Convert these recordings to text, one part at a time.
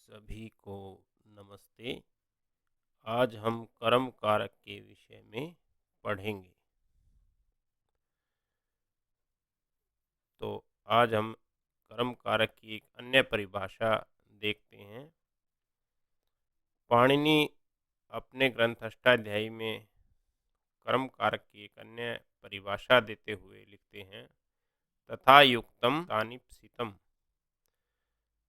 सभी को नमस्ते। आज हम कर्म कारक के विषय में पढ़ेंगे। तो आज हम कर्म कारक की एक अन्य परिभाषा देखते हैं। पाणिनि अपने ग्रंथ अष्टाध्यायी में कर्म कारक की एक अन्य परिभाषा देते हुए लिखते हैं, तथा युक्तम तानिप्सितम।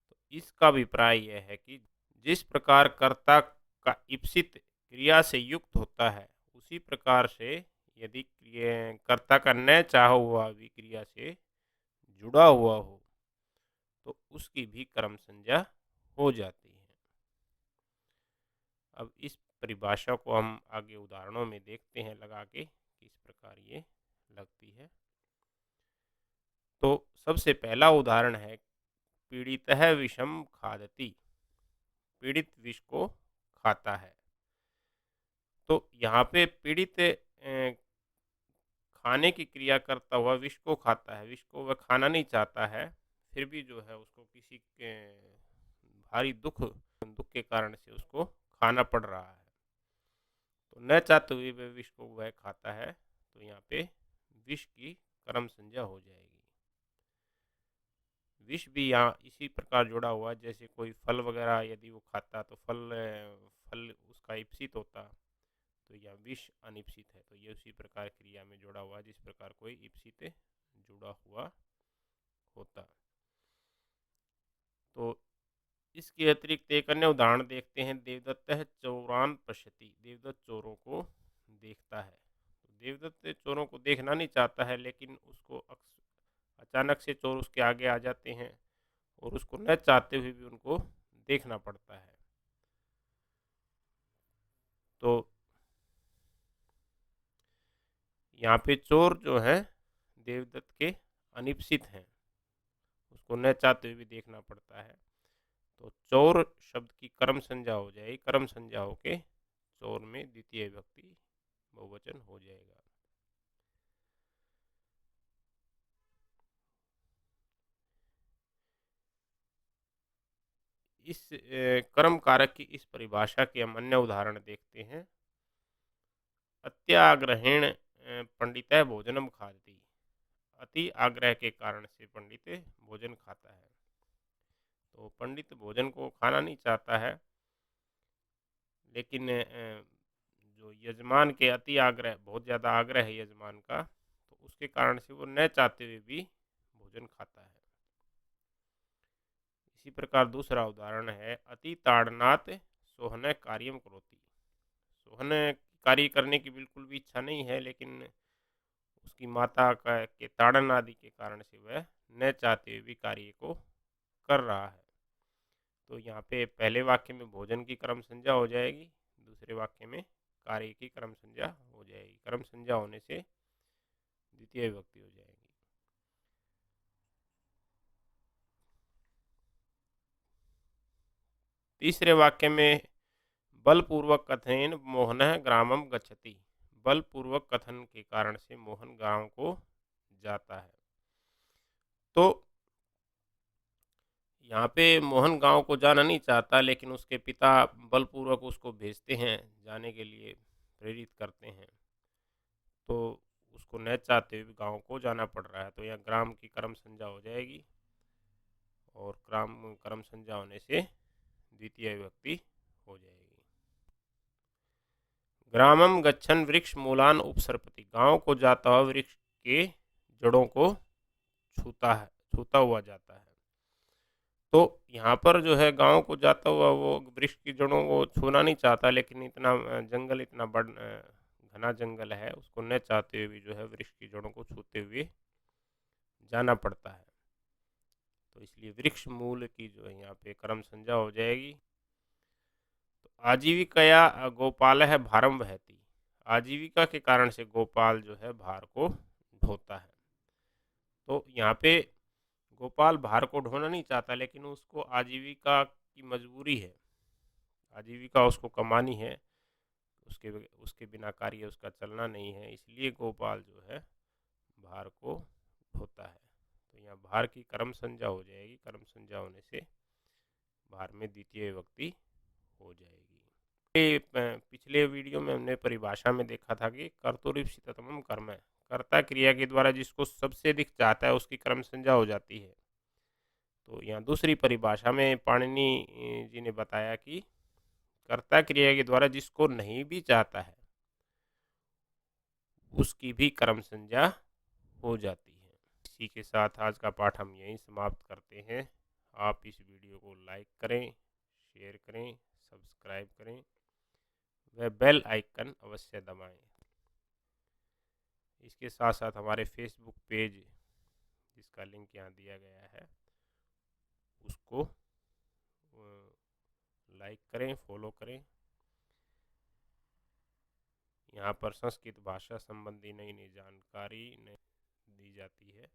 तो इसका अभिप्राय यह है कि जिस प्रकार कर्ता का इप्सित क्रिया से युक्त होता है, उसी प्रकार से यदि कर्ता का न चाहा हुआ भी क्रिया से जुड़ा हुआ हो तो उसकी भी कर्म संज्ञा हो जाती है। अब इस परिभाषा को हम आगे उदाहरणों में देखते हैं लगा के किस प्रकार ये लगती है। तो सबसे पहला उदाहरण है, पीड़ितः विषम खादति। पीड़ित विष को खाता है। तो यहाँ पे पीड़ित खाने की क्रिया करता हुआ विष को खाता है। विष को वह खाना नहीं चाहता है, फिर भी जो है उसको किसी के भारी दुख के कारण से उसको खाना पड़ रहा है। तो न चाहते हुए वह विष को वह खाता है, तो यहाँ पे विष की कर्म संज्ञा हो जाएगी। विष भी यहाँ इसी प्रकार जुड़ा हुआ है, जैसे कोई फल वगैरह यदि वो खाता तो फल उसका इप्सित होता, तो यह विष अनिप्सित है। तो ये उसी प्रकार क्रिया में जुड़ा हुआ है जिस प्रकार कोई इप्सित जुड़ा हुआ होता। तो इसके अतिरिक्त एक अन्य उदाहरण देखते हैं। देवदत्त चौरान पश्यति। देवदत्त चोरों को देखता है। तो देवदत्त चोरों को देखना नहीं चाहता है, लेकिन उसको अचानक से चोर उसके आगे आ जाते हैं और उसको न चाहते हुए भी उनको देखना पड़ता है। तो यहाँ पे चोर जो है देवदत्त के अनिप्सित हैं, उसको न चाहते हुए भी देखना पड़ता है। तो चोर शब्द की कर्म संज्ञा हो जाएगी। कर्म संज्ञा होके चोर में द्वितीय विभक्ति बहुवचन हो जाएगा। इस कर्म कारक की इस परिभाषा के हम अन्य उदाहरण देखते हैं। अत्याग्रहेण पंडित भोजनम खादति। अति आग्रह के कारण से पंडित भोजन खाता है। तो पंडित भोजन को खाना नहीं चाहता है, लेकिन जो यजमान के अति आग्रह, बहुत ज़्यादा आग्रह है यजमान का, तो उसके कारण से वो न चाहते हुए भी भोजन खाता है। इसी प्रकार दूसरा उदाहरण है, अति ताड़नात् सोहन कार्यम करोति। सोहन कार्य करने की बिल्कुल भी इच्छा नहीं है, लेकिन उसकी माता का के ताड़न आदि के कारण से वह न चाहते हुए भी कार्य को कर रहा है। तो यहाँ पे पहले वाक्य में भोजन की कर्म संज्ञा हो जाएगी, दूसरे वाक्य में कार्य की कर्म संज्ञा हो जाएगी। कर्म संज्ञा होने से द्वितीय विभक्ति हो जाएगी। तीसरे वाक्य में बलपूर्वक कथन मोहन ग्रामम गच्छति। बलपूर्वक कथन के कारण से मोहन गांव को जाता है। तो यहाँ पे मोहन गांव को जाना नहीं चाहता, लेकिन उसके पिता बलपूर्वक उसको भेजते हैं जाने के लिए, प्रेरित करते हैं। तो उसको न चाहते हुए गांव को जाना पड़ रहा है। तो यहाँ ग्राम की कर्म संज्ञा हो जाएगी और ग्राम कर्म संज्ञा होने से द्वितीय विभक्ति हो जाएगी। ग्रामम गच्छन वृक्ष मूलान उपसर्पति। गांव को जाता हुआ वृक्ष के जड़ों को छूता हुआ जाता है। तो यहाँ पर जो है गांव को जाता हुआ वो वृक्ष की जड़ों को छूना नहीं चाहता, लेकिन इतना जंगल, इतना बड़ा घना जंगल है, उसको न चाहते हुए भी जो है वृक्ष की जड़ों को छूते हुए जाना पड़ता है। तो इसलिए वृक्ष मूल की जो है यहाँ पे कर्म संज्ञा हो जाएगी। तो आजीविकया गोपाल है भारम वहती। आजीविका के कारण से गोपाल जो है भार को ढोता है। तो यहाँ पे गोपाल भार को ढोना नहीं चाहता, लेकिन उसको आजीविका की मजबूरी है, आजीविका उसको कमानी है, उसके उसके बिना कार्य उसका चलना नहीं है, इसलिए गोपाल जो है भार को ढोता है। तो यहाँ भार की कर्म संज्ञा हो जाएगी। कर्म संज्ञा होने से भार में द्वितीय विभक्ति हो जाएगी। पिछले वीडियो में हमने परिभाषा में देखा था कि कर्तुरीप्सिततमम कर्म है, कर्ता क्रिया के द्वारा जिसको सबसे अधिक चाहता है उसकी कर्म संज्ञा हो जाती है। तो यहाँ दूसरी परिभाषा में पाणिनि जी ने बताया कि कर्ता क्रिया के द्वारा जिसको नहीं भी चाहता है उसकी भी कर्म संज्ञा हो जाती है। इसी के साथ आज का पाठ हम यहीं समाप्त करते हैं। आप इस वीडियो को लाइक करें, शेयर करें, सब्सक्राइब करें व बेल आइकन अवश्य दबाएं। इसके साथ साथ हमारे फेसबुक पेज जिसका लिंक यहाँ दिया गया है उसको लाइक करें, फॉलो करें। यहाँ पर संस्कृत भाषा संबंधी नई नई जानकारी दी जाती है।